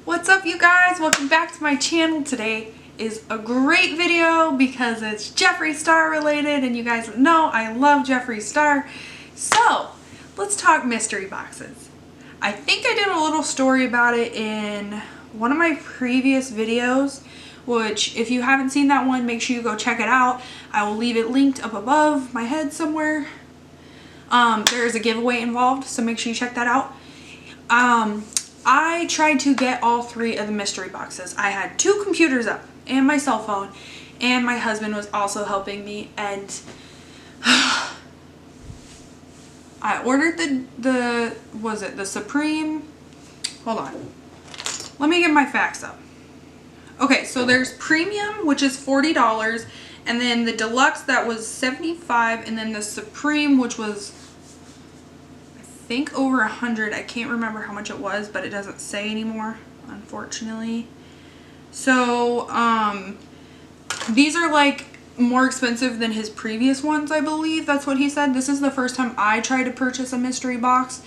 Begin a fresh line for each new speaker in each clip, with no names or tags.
What's up, you guys? Welcome back to my channel. Today is a great video because it's Jeffree Star related, and you guys know I love Jeffree Star. So let's talk mystery boxes. I think I did a little story about it in one of my previous videos, which if you haven't seen that one, make sure you go check it out. I will leave it linked up above my head somewhere. There is a giveaway involved, so make sure you check that out. I tried to get all three of the mystery boxes. I had two computers up and my cell phone, and my husband was also helping me, and I ordered the Supreme. Hold on. Let me get my facts up. Okay, so there's Premium, which is $40, and then the Deluxe that was $75, and then the Supreme, which was I think over $100. I can't remember how much it was, but it doesn't say anymore, unfortunately. So these are like more expensive than his previous ones, I believe. That's what he said. This is the first time I tried to purchase a mystery box,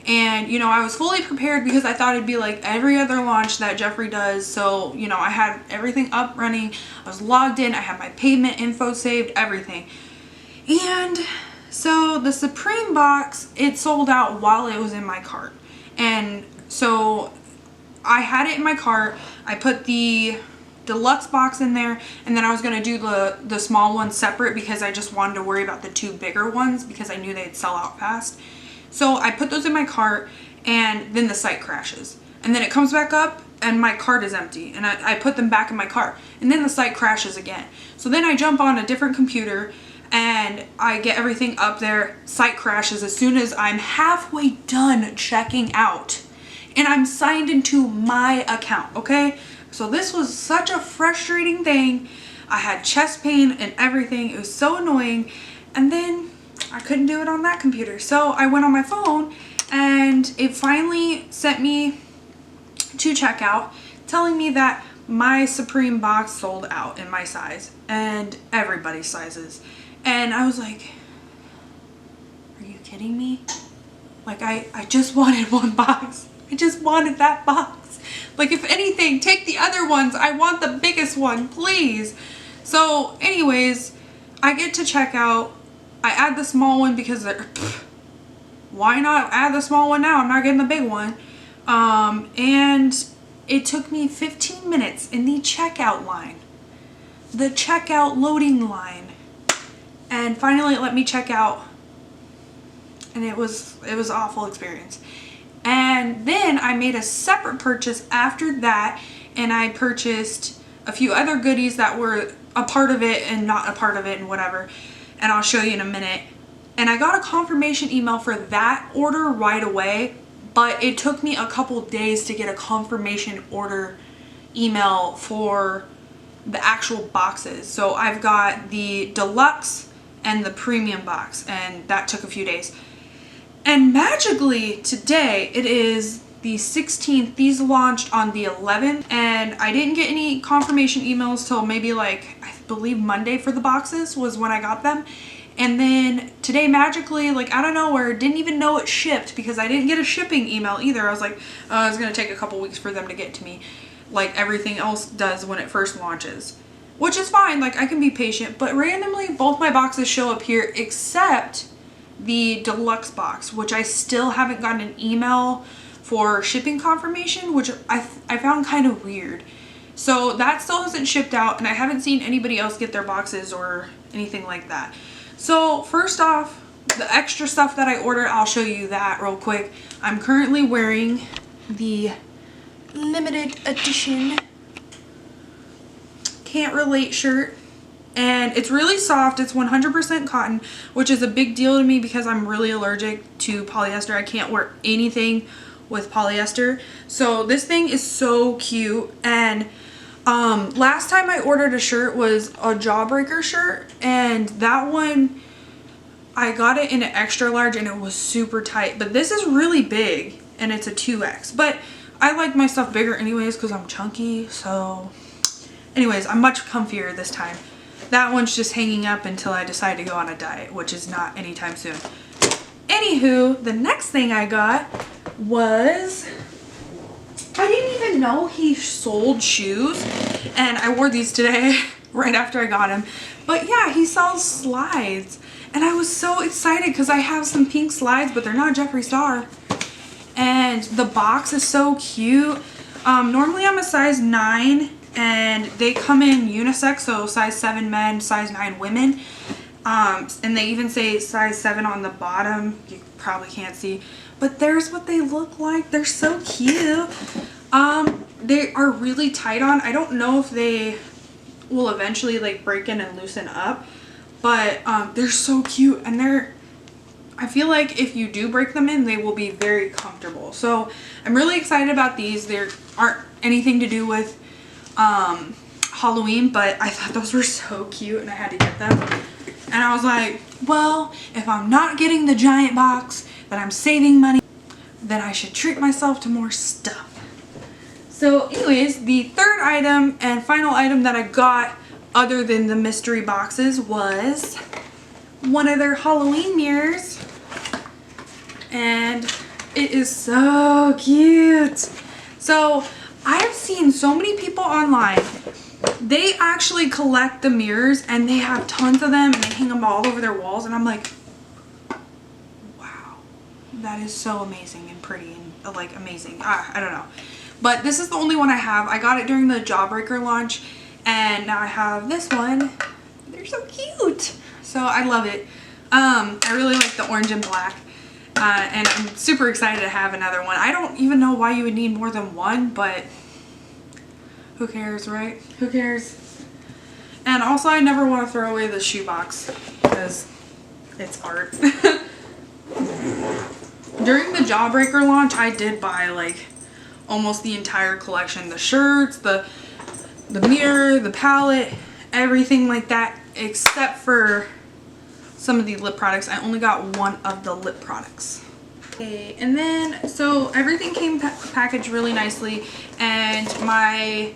and you know, I was fully prepared because I thought it'd be like every other launch that Jeffree does. So you know, I had everything up running, I was logged in, I had my payment info saved, everything. And so the Supreme box, it sold out while it was in my cart, and so I had it in my cart. I put the Deluxe box in there, and then I was going to do the small one separate because I just wanted to worry about the two bigger ones because I knew they'd sell out fast. So I put those in my cart, and then the site crashes, and then it comes back up and my cart is empty, and I put them back in my cart, and then the site crashes again. So then I jump on a different computer and I get everything up there, site crashes as soon as I'm halfway done checking out, and I'm signed into my account, okay? So this was such a frustrating thing. I had chest pain and everything. It was so annoying. And then I couldn't do it on that computer. So I went on my phone, and it finally sent me to checkout telling me that my Supreme box sold out in my size and everybody's sizes. And I was like, are you kidding me? Like, I just wanted one box. I just wanted that box. Like, if anything, take the other ones. I want the biggest one, please. So anyways, I get to checkout. I add the small one because why not add the small one now? I'm not getting the big one. And it took me 15 minutes in the checkout line. The checkout loading line. And finally it let me check out. And it was an awful experience. And then I made a separate purchase after that, and I purchased a few other goodies that were a part of it and not a part of it and whatever, and I'll show you in a minute. And I got a confirmation email for that order right away, but it took me a couple days to get a confirmation order email for the actual boxes. So I've got the Deluxe and the Premium box, and that took a few days. And magically today, it is the 16th. These launched on the 11th, and I didn't get any confirmation emails till maybe like, I believe Monday for the boxes was when I got them. And then today magically, like out of nowhere, didn't even know it shipped because I didn't get a shipping email either. I was like, oh, it's gonna take a couple weeks for them to get to me, like everything else does when it first launches, which is fine. Like, I can be patient, but randomly both my boxes show up here except the Deluxe box, which I still haven't gotten an email for shipping confirmation, which I found kind of weird. So that still hasn't shipped out, and I haven't seen anybody else get their boxes or anything like that. So first off, the extra stuff that I ordered, I'll show you that real quick. I'm currently wearing the limited edition Can't Relate shirt. And it's really soft. It's 100% cotton, which is a big deal to me because I'm really allergic to polyester. I can't wear anything with polyester. So this thing is so cute. And last time I ordered a shirt was a Jawbreaker shirt, and that one I got it in an extra large and it was super tight. But this is really big and it's a 2X. But I like my stuff bigger anyways because I'm chunky. So anyways, I'm much comfier this time. That one's just hanging up until I decide to go on a diet, which is not anytime soon. Anywho, the next thing I got was, I didn't even know he sold shoes, and I wore these today right after I got him. But yeah, he sells slides, and I was so excited because I have some pink slides, but they're not Jeffree Star. And the box is so cute. Normally I'm a size 9, and they come in unisex, so size 7 men, size 9 women. And they even say size 7 on the bottom. You probably can't see, but there's what they look like. They're so cute. They are really tight on. I don't know if they will eventually like break in and loosen up, but they're so cute, and I feel like if you do break them in, they will be very comfortable. So I'm really excited about these. They aren't anything to do with Halloween, but I thought those were so cute and I had to get them. And I was like, well, if I'm not getting the giant box, that I'm saving money, then I should treat myself to more stuff. So anyways, the third item and final item that I got other than the mystery boxes was one of their Halloween mirrors. And it is so cute. So I have seen so many people online, they actually collect the mirrors and they have tons of them and they hang them all over their walls, and I'm like, wow, that is so amazing and pretty and like amazing. I don't know, but this is the only one I have. I got it during the Jawbreaker launch, and now I have this one. They're so cute, so I love it. I really like the orange and black, and I'm super excited to have another one. I don't even know why you would need more than one, but who cares, right? Who cares? And also, I never want to throw away the shoebox because it's art. During the Jawbreaker launch, I did buy like almost the entire collection. The shirts, the mirror, the palette, everything like that, except for some of the lip products. I only got one of the lip products. Okay, and then, so everything came packaged really nicely, and my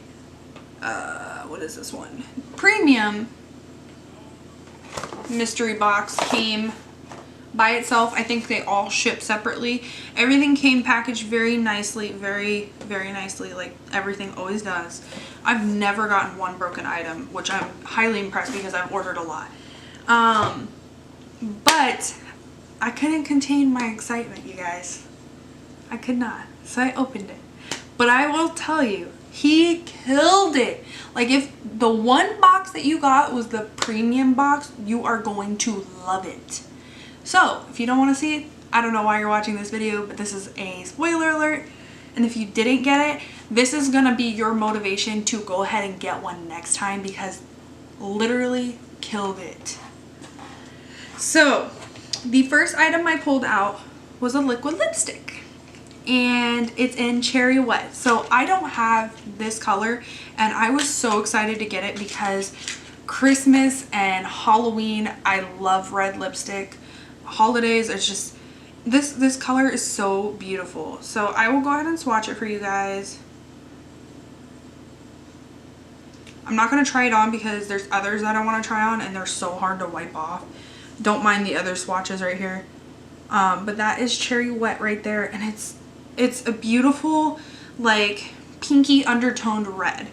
what is this one? Premium mystery box came by itself. I think they all ship separately. Everything came packaged very nicely, very, very nicely, like everything always does. I've never gotten one broken item, which I'm highly impressed because I've ordered a lot. But I couldn't contain my excitement, you guys. I could not. So I opened it. But I will tell you, he killed it. Like, if the one box that you got was the premium box, you are going to love it. So, if you don't want to see it, I don't know why you're watching this video, but this is a spoiler alert. And if you didn't get it, this is going to be your motivation to go ahead and get one next time, because literally killed it. So, the first item I pulled out was a liquid lipstick, and it's in Cherry Wet. So I don't have this color, and I was so excited to get it because Christmas and Halloween, I love red lipstick. Holidays, it's just, this color is so beautiful. So I will go ahead and swatch it for you guys. I'm not going to try it on because there's others that I want to try on, and they're so hard to wipe off. Don't mind the other swatches right here. But that is Cherry Wet right there, and it's a beautiful, like, pinky undertoned red.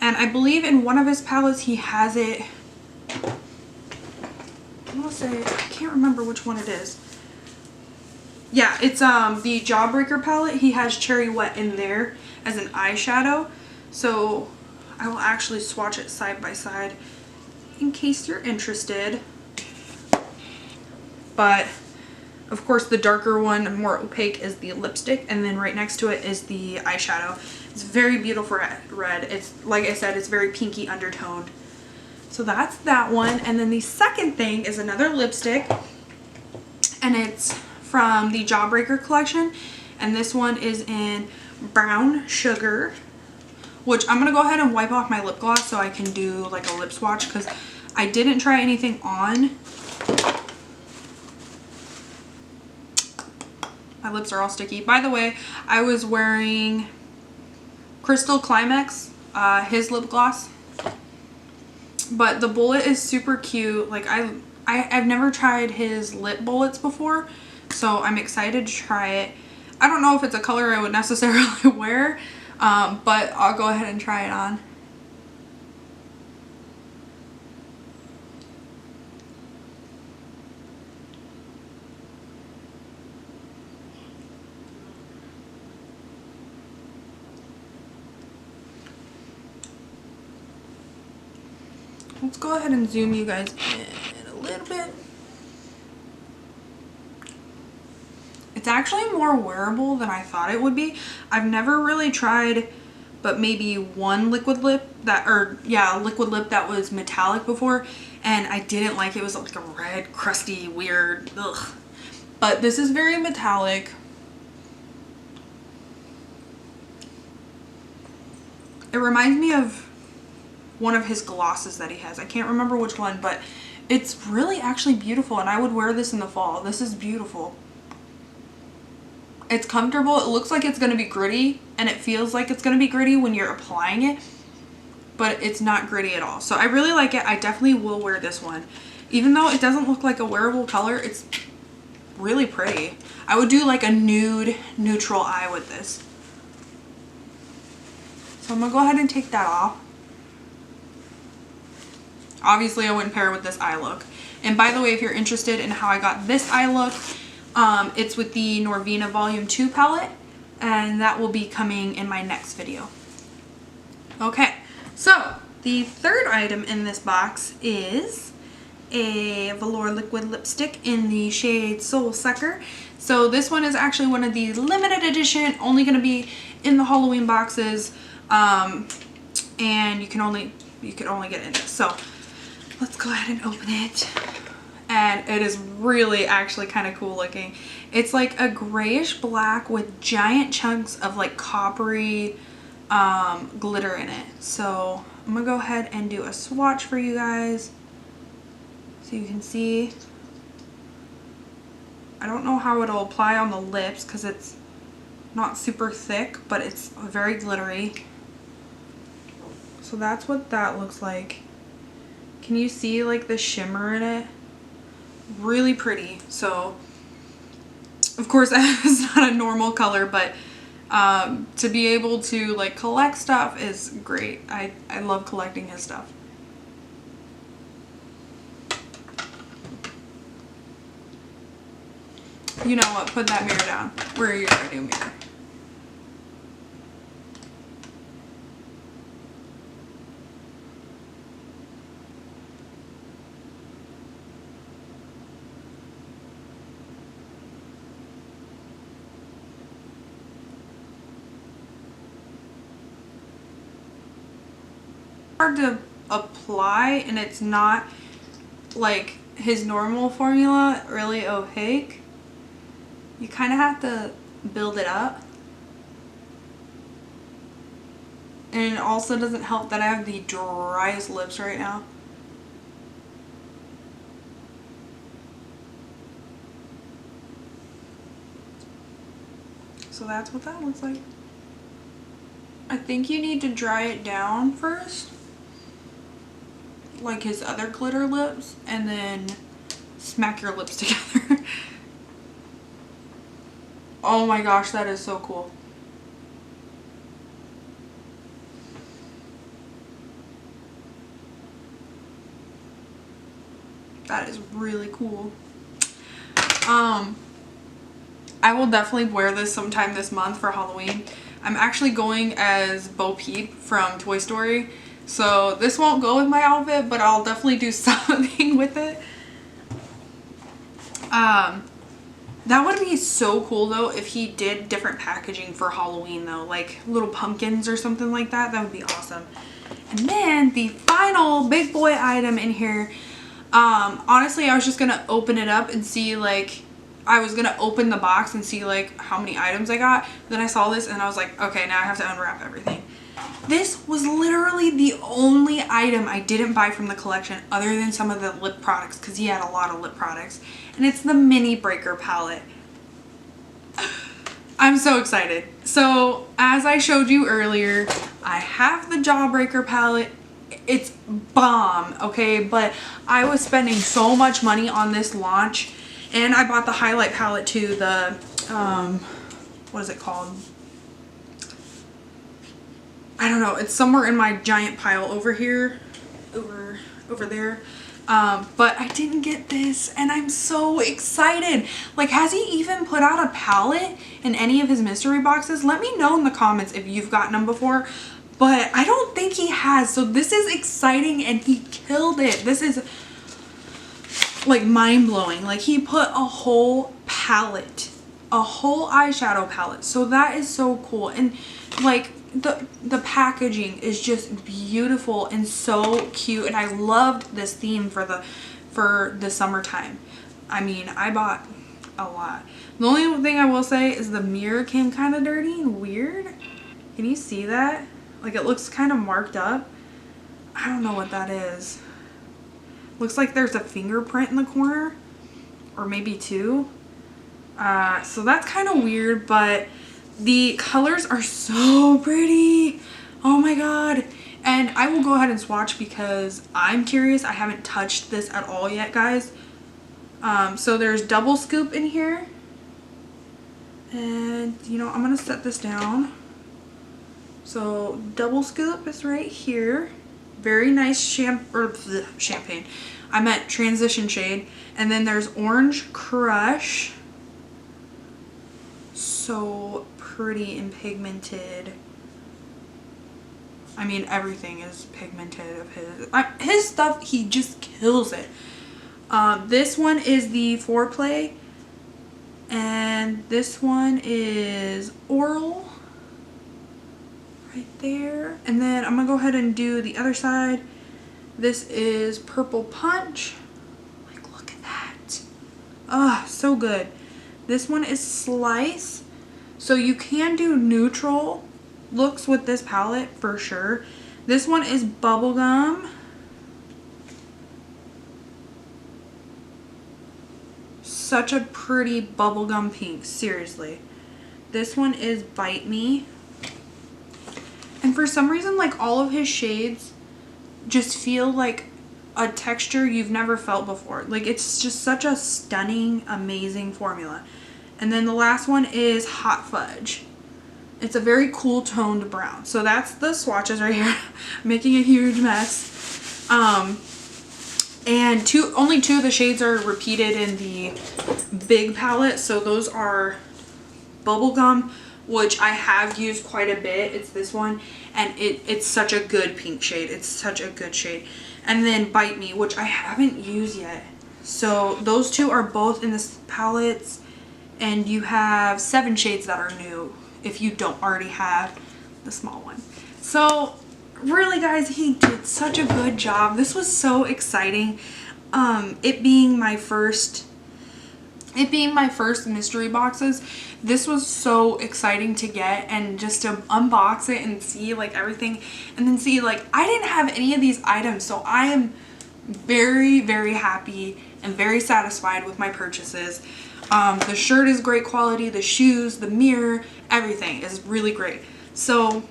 And I believe in one of his palettes he has it, I want to say, I can't remember which one it is. Yeah, it's the Jawbreaker palette. He has Cherry Wet in there as an eyeshadow. So I will actually swatch it side by side in case you're interested. But of course, the darker one, more opaque, is the lipstick, and then right next to it is the eyeshadow. It's very beautiful red. It's, like I said, it's very pinky undertoned. So that's that one. And then the second thing is another lipstick, and it's from the Jawbreaker collection, and this one is in Brown Sugar, which I'm going to go ahead and wipe off my lip gloss so I can do like a lip swatch, because I didn't try anything on. My lips are all sticky. By the way, I was wearing Crystal Climax, his lip gloss. But the bullet is super cute. Like, I've never tried his lip bullets before, so I'm excited to try it. I don't know if it's a color I would necessarily wear, But I'll go ahead and try it on. Let's go ahead and zoom you guys in a little bit. It's actually more wearable than I thought it would be. I've never really tried but maybe one liquid lip that, or yeah, liquid lip that was metallic before, and I didn't like it. It was like a red, crusty, weird, ugh. But this is very metallic. It reminds me of one of his glosses that he has. I can't remember which one, but it's really actually beautiful, and I would wear this in the fall. This is beautiful. It's comfortable. It looks like it's going to be gritty, and it feels like it's going to be gritty when you're applying it, but it's not gritty at all. So I really like it. I definitely will wear this one. Even though it doesn't look like a wearable color, it's really pretty. I would do like a nude neutral eye with this. So I'm going to go ahead and take that off. Obviously, I wouldn't pair it with this eye look. And by the way, if you're interested in how I got this eye look, it's with the Norvina Volume 2 palette, and that will be coming in my next video. Okay, so the third item in this box is a velour liquid lipstick in the shade Soul Sucker. So this one is actually one of the limited edition, only going to be in the Halloween boxes, and you could only get in this. So let's go ahead and open it. And it is really actually kind of cool looking. It's like a grayish black with giant chunks of like coppery glitter in it. So I'm gonna go ahead and do a swatch for you guys so you can see. I don't know how it'll apply on the lips because it's not super thick, but it's very glittery. So that's what that looks like. Can you see like the shimmer in it? Really pretty. So of course it's not a normal color, but to be able to like collect stuff is great. I love collecting his stuff. You know what, put that mirror down. Where are your new mirror? Hard to apply, and it's not like his normal formula really opaque. You kind of have to build it up, and it also doesn't help that I have the driest lips right now. So that's what that looks like. I think you need to dry it down first, like his other glitter lips, and then smack your lips together. Oh my gosh, that is so cool. That is really cool. I will definitely wear this sometime this month for Halloween. I'm actually going as Bo Peep from Toy Story. So this won't go with my outfit, but I'll definitely do something with it. That would be so cool though if he did different packaging for Halloween though, like little pumpkins or something like that. That would be awesome. And then the final big boy item in here, honestly I was just gonna open it up and see, like I was gonna open the box and see like how many items I got. Then I saw this and I was like, okay, now I have to unwrap everything. This was literally the only item I didn't buy from the collection other than some of the lip products, because he had a lot of lip products. And it's the Mini Breaker palette. I'm so excited. So as I showed you earlier, I have the Jawbreaker palette. It's bomb, okay? But I was spending so much money on this launch, and I bought the highlight palette too, the, what is it called? I don't know, it's somewhere in my giant pile over here, over there. But I didn't get this and I'm so excited. Like, has he even put out a palette in any of his mystery boxes? Let me know in the comments if you've gotten them before, but I don't think he has. So this is exciting and he killed it. This is like mind-blowing. Like, he put a whole palette, a whole eyeshadow palette. So that is so cool. And like the packaging is just beautiful and so cute, and I loved this theme for the summertime. I mean, I bought a lot. The only thing I will say is the mirror came kind of dirty and weird. Can you see that? Like, it looks kind of marked up. I don't know what that is. Looks like there's a fingerprint in the corner, or maybe two. So that's kind of weird, but the colors are so pretty. Oh my god. And I will go ahead and swatch because I'm curious. I haven't touched this at all yet, guys. So there's double scoop in here. And, you know, I'm going to set this down. So double scoop is right here. Very nice champagne. I meant transition shade. And then there's orange crush. So pretty and pigmented. I mean, everything is pigmented of his. His stuff, he just kills it. This one is the Foreplay, and this one is Oral right there. And then I'm gonna go ahead and do the other side. This is Purple Punch. Like, look at that. Ah, so good. This one is Slice. So you can do neutral looks with this palette for sure. This one is Bubblegum. Such a pretty bubblegum pink, seriously. This one is Bite Me. And for some reason, like, all of his shades just feel like a texture you've never felt before. Like, it's just such a stunning, amazing formula. And then the last one is Hot Fudge. It's a very cool toned brown. So that's the swatches right here. Making a huge mess. And only two of the shades are repeated in the big palette. So those are Bubblegum, which I have used quite a bit. It's this one. And it's such a good pink shade. It's such a good shade. And then Bite Me, which I haven't used yet. So those two are both in this palettes. And you have 7 shades that are new if you don't already have the small one. So really, guys, he did such a good job. This was so exciting. It being my first mystery boxes, this was so exciting to get and just to unbox it and see like everything, and then see like I didn't have any of these items, so I am very, very happy and very satisfied with my purchases. The shirt is great quality, the shoes, the mirror, everything is really great. So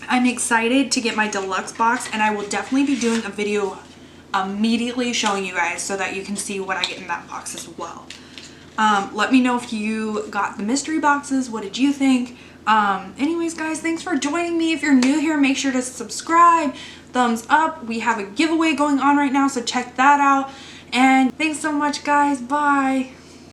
I'm excited to get my deluxe box, and I will definitely be doing a video immediately showing you guys so that you can see what I get in that box as well. Let me know if you got the mystery boxes. What did you think? Anyways, guys, thanks for joining me. If you're new here, make sure to subscribe, thumbs up. We have a giveaway going on right now, so check that out. And thanks so much, guys. Bye.